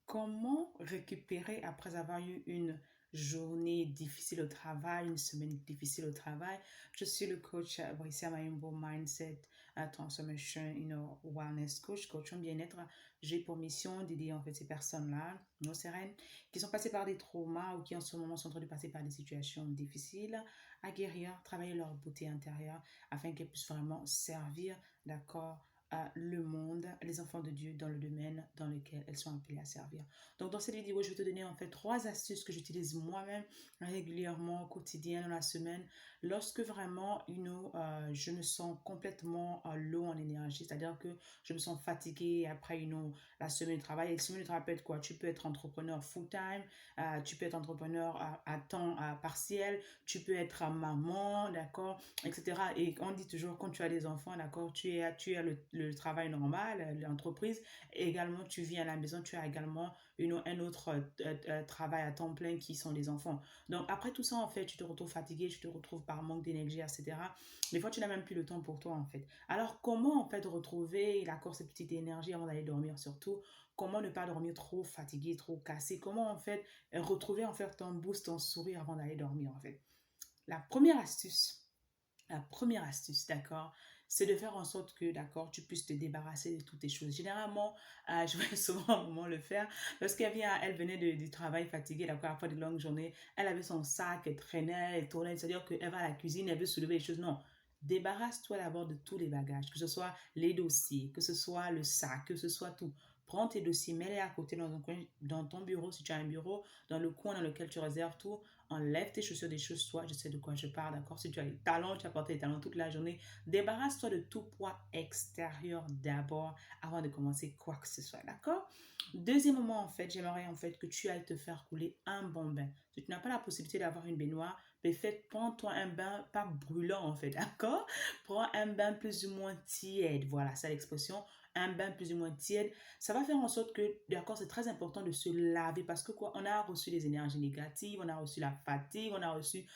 Comment récupérer après avoir eu une journée difficile au travail, une semaine difficile au travail? Je suis le coach Bricia Mayumbo Mindset Transformation Wellness coach en bien-être. J'ai pour mission d'aider en fait ces personnes-là, nos sereines, qui sont passées par des traumas ou qui en ce moment sont en train de passer par des situations difficiles, à guérir, travailler leur beauté intérieure afin qu'elles puissent vraiment servir, d'accord, à le monde, les enfants de Dieu dans le domaine dans lequel elles sont appelées à servir. Donc dans cette vidéo, je vais te donner en fait 3 astuces que j'utilise moi-même régulièrement au quotidien dans la semaine lorsque vraiment je me sens complètement low en énergie, c'est-à-dire que je me sens fatiguée après la semaine de travail. Et la semaine de travail peut être quoi? Tu peux être entrepreneur full-time, tu peux être entrepreneur à temps partiel, tu peux être maman, d'accord, etc. Et on dit toujours quand tu as des enfants, d'accord, tu as le travail normal, l'entreprise, et également tu vis à la maison, tu as également un autre travail à temps plein qui sont les enfants. Donc après tout ça, en fait, tu te retrouves fatigué, tu te retrouves par manque d'énergie, etc. Des fois, tu n'as même plus le temps pour toi, en fait. Alors comment, en fait, retrouver l'accord, cette petite énergie avant d'aller dormir, surtout? Comment ne pas dormir trop fatigué, trop cassé? Comment, en fait, retrouver, en fait, ton boost, ton sourire avant d'aller dormir, en fait? La première astuce, la première astuce, d'accord, c'est de faire en sorte que, d'accord, tu puisses te débarrasser de toutes tes choses. Généralement, je vais souvent à un moment le faire. Lorsqu'elle vient, elle venait du travail fatiguée, d'accord, après de longues journées, elle avait son sac, elle traînait, elle tournait, c'est-à-dire qu'elle va à la cuisine, elle veut soulever les choses. Non. Débarrasse-toi d'abord de tous les bagages, que ce soit les dossiers, que ce soit le sac, que ce soit tout. Prends tes dossiers, mets-les à côté dans dans ton bureau, si tu as un bureau, dans le coin dans lequel tu réserves tout. Enlève tes chaussures des choses, toi, je sais de quoi je parle, d'accord? Si tu as les talons, tu as porté les talons toute la journée, débarrasse-toi de tout poids extérieur d'abord avant de commencer quoi que ce soit, d'accord? Deuxièmement, en fait, j'aimerais en fait que tu ailles te faire couler un bon bain. Si tu n'as pas la possibilité d'avoir une baignoire, mais prends-toi un bain pas brûlant en fait, d'accord? Prends un bain plus ou moins tiède, voilà, c'est l'expression, un bain plus ou moins tiède. Ça va faire en sorte que, d'accord, c'est très important de se laver parce que quoi, on a reçu des énergies négatives, on a reçu la fatigue, on a reçu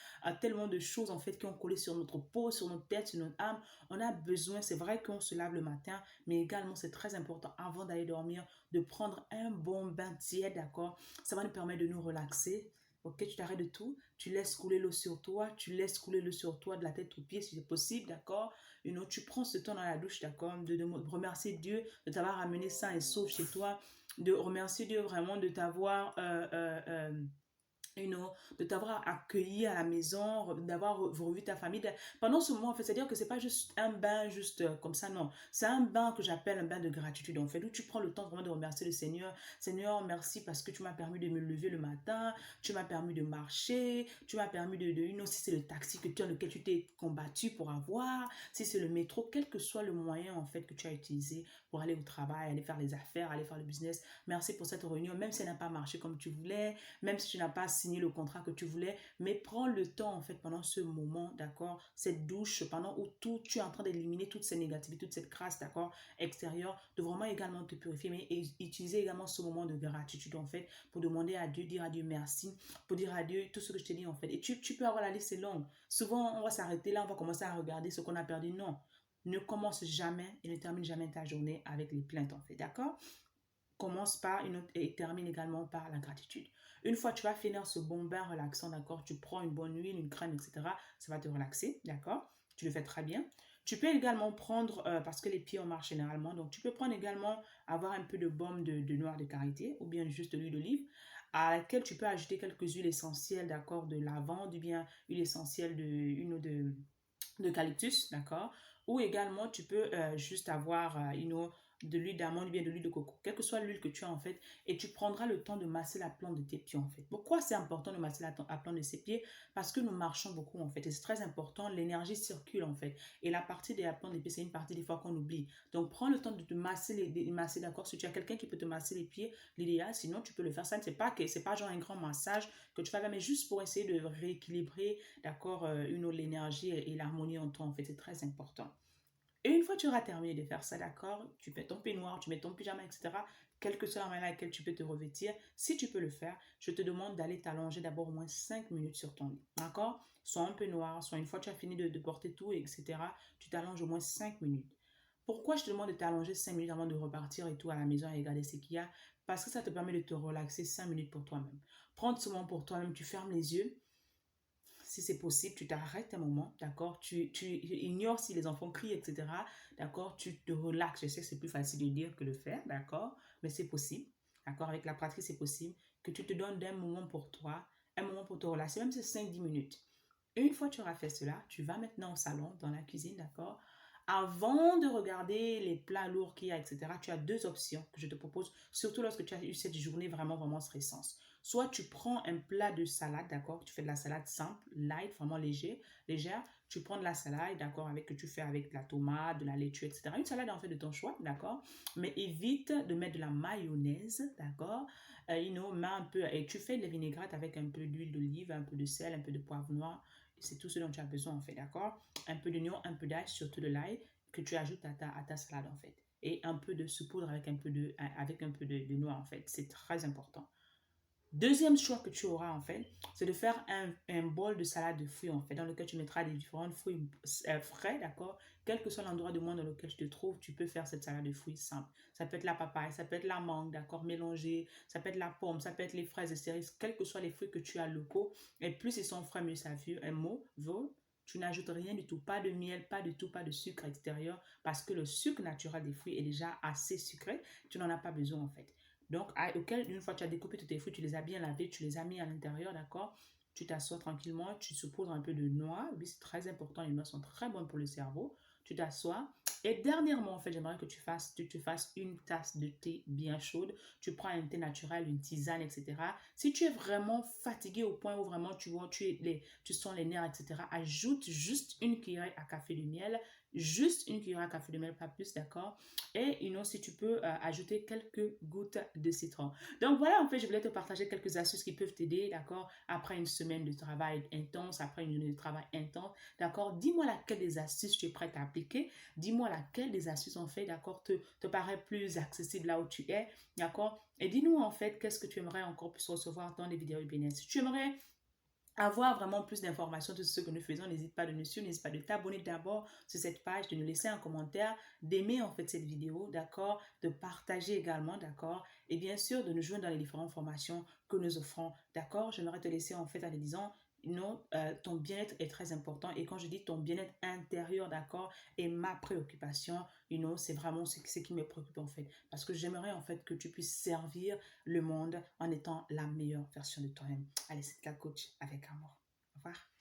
tellement de choses en fait qui ont collé sur notre peau, sur notre tête, sur notre âme. On a besoin, c'est vrai qu'on se lave le matin, mais également c'est très important avant d'aller dormir de prendre un bon bain tiède, d'accord? Ça va nous permettre de nous relaxer. Ok, tu t'arrêtes de tout, tu laisses couler l'eau sur toi, tu laisses couler l'eau sur toi de la tête aux pieds si c'est possible, d'accord? Tu prends ce temps dans la douche, d'accord? De remercier Dieu de t'avoir amené sain et sauf chez toi, de remercier Dieu vraiment de t'avoir de t'avoir accueilli à la maison, d'avoir revu ta famille. Pendant ce moment, en fait, c'est-à-dire que c'est pas juste un bain juste comme ça, non. C'est un bain que j'appelle un bain de gratitude, en fait, où tu prends le temps vraiment de remercier le Seigneur. Seigneur, merci parce que tu m'as permis de me lever le matin, tu m'as permis de marcher, tu m'as permis si c'est le taxi lequel tu t'es combattu pour avoir, si c'est le métro, quel que soit le moyen, en fait, que tu as utilisé pour aller au travail, aller faire les affaires, aller faire le business. Merci pour cette réunion, même si elle n'a pas marché comme tu voulais, même si tu n'as pas signé le contrat que tu voulais, mais prends le temps, en fait, pendant ce moment, d'accord, cette douche, pendant où tu es en train d'éliminer toutes ces négativités, toute cette crasse, d'accord, extérieure, de vraiment également te purifier, mais utiliser également ce moment de gratitude, en fait, pour demander à Dieu, dire à Dieu merci, pour dire à Dieu tout ce que je t'ai dit, en fait. Et tu peux avoir la liste, c'est longue. Souvent, on va s'arrêter là, on va commencer à regarder ce qu'on a perdu. Non, ne commence jamais et ne termine jamais ta journée avec les plaintes, en fait, d'accord? Commence par une autre et termine également par la gratitude. Une fois que tu vas finir ce bon bain relaxant, d'accord, tu prends une bonne huile, une crème, etc. Ça va te relaxer, d'accord? Tu le fais très bien. Tu peux également prendre, parce que les pieds on marche généralement, donc tu peux prendre également, avoir un peu de baume de noix de karité ou bien juste de l'huile d'olive à laquelle tu peux ajouter quelques huiles essentielles, d'accord, de lavande ou bien huile essentielle d'eucalyptus, d'accord? Ou également, tu peux juste avoir de l'huile d'amande ou bien de l'huile de coco, quelle que soit l'huile que tu as en fait, et tu prendras le temps de masser la plante de tes pieds en fait. Pourquoi c'est important de masser la plante de ses pieds? Parce que nous marchons beaucoup en fait, et c'est très important, l'énergie circule en fait, et la partie de la plante des pieds, c'est une partie des fois qu'on oublie. Donc prends le temps de te masser masser, d'accord? Si tu as quelqu'un qui peut te masser les pieds, l'idéal, sinon tu peux le faire. Ça ne c'est pas genre un grand massage que tu vas faire, mais juste pour essayer de rééquilibrer, d'accord, l'énergie et l'harmonie en toi, en fait, c'est très important. Et une fois que tu auras terminé de faire ça, d'accord, tu fais ton peignoir, tu mets ton pyjama, etc., quelle que soit la manière à laquelle tu peux te revêtir, si tu peux le faire, je te demande d'aller t'allonger d'abord au moins 5 minutes sur ton lit, d'accord? Soit un peignoir, soit une fois que tu as fini de porter tout, etc., tu t'allonges au moins 5 minutes. Pourquoi je te demande de t'allonger 5 minutes avant de repartir et tout à la maison et regarder ce qu'il y a? Parce que ça te permet de te relaxer 5 minutes pour toi-même. Prendre ce moment pour toi-même, tu fermes les yeux. Si c'est possible, tu t'arrêtes un moment, d'accord? Tu ignores si les enfants crient, etc. D'accord? Tu te relaxes. Je sais que c'est plus facile de dire que de faire, d'accord? Mais c'est possible, d'accord? Avec la pratique, c'est possible que tu te donnes un moment pour toi, un moment pour te relaxer, même si c'est 5-10 minutes. Et une fois que tu auras fait cela, tu vas maintenant au salon, dans la cuisine, d'accord? Avant de regarder les plats lourds qu'il y a, etc., tu as deux options que je te propose, surtout lorsque tu as eu cette journée vraiment, vraiment stressante. Soit tu prends un plat de salade, d'accord? Tu fais de la salade simple, light, vraiment légère. Tu prends de la salade, d'accord? Que tu fais avec de la tomate, de la laitue, etc. Une salade en fait de ton choix, d'accord? Mais évite de mettre de la mayonnaise, d'accord? Mets un peu, et tu fais de la vinaigrette avec un peu d'huile d'olive, un peu de sel, un peu de poivre noir. C'est tout ce dont tu as besoin en fait, d'accord? Un peu d'oignon, un peu d'ail, surtout de l'ail, que tu ajoutes à ta salade en fait. Et un peu de saupoudre avec un peu de noix en fait. C'est très important. Deuxième choix que tu auras en fait, c'est de faire un bol de salade de fruits en fait, dans lequel tu mettras des différents fruits frais, d'accord? Quel que soit l'endroit du monde dans lequel tu te trouves, tu peux faire cette salade de fruits simple. Ça peut être la papaye, ça peut être la mangue, d'accord, mélangée, ça peut être la pomme, ça peut être les fraises, les cerises, quels que soient les fruits que tu as locaux. Et plus ils sont frais, mieux ça vaut. Tu n'ajoutes rien du tout, pas de miel, pas du tout, pas de sucre extérieur, parce que le sucre naturel des fruits est déjà assez sucré. Tu n'en as pas besoin en fait. Donc, une fois que tu as découpé tous tes fruits, tu les as bien lavés, tu les as mis à l'intérieur, d'accord? Tu t'assois tranquillement, tu saupoudres un peu de noix. Oui, c'est très important, les noix sont très bonnes pour le cerveau. Tu t'assois. Et dernièrement, en fait, j'aimerais que tu te fasses une tasse de thé bien chaude. Tu prends un thé naturel, une tisane, etc. Si tu es vraiment fatigué au point où vraiment tu vois, tu sens les nerfs, etc., ajoute juste une cuillerée à café de miel. Juste une cuillerée à café de miel, pas plus, d'accord? Et si tu peux ajouter quelques gouttes de citron. Donc voilà, en fait, je voulais te partager quelques astuces qui peuvent t'aider, d'accord? Après une semaine de travail intense, après une journée de travail intense, d'accord? Dis-moi laquelle des astuces tu es prête à appliquer. Dis-moi laquelle des astuces, en fait, d'accord, te paraît plus accessible là où tu es, d'accord? Et dis-nous, en fait, qu'est-ce que tu aimerais encore plus recevoir dans les vidéos bien-être. Si tu aimerais avoir vraiment plus d'informations sur ce que nous faisons, n'hésite pas de nous suivre, n'hésite pas de t'abonner d'abord sur cette page, de nous laisser un commentaire, d'aimer en fait cette vidéo, d'accord, de partager également, d'accord, et bien sûr de nous joindre dans les différentes formations que nous offrons, d'accord. J'aimerais te laisser en fait en te disant, non, ton bien-être est très important et quand je dis ton bien-être intérieur, d'accord, est ma préoccupation, c'est vraiment ce qui me préoccupe en fait, parce que j'aimerais en fait que tu puisses servir le monde en étant la meilleure version de toi-même. Allez, c'est la coach avec amour. Au revoir.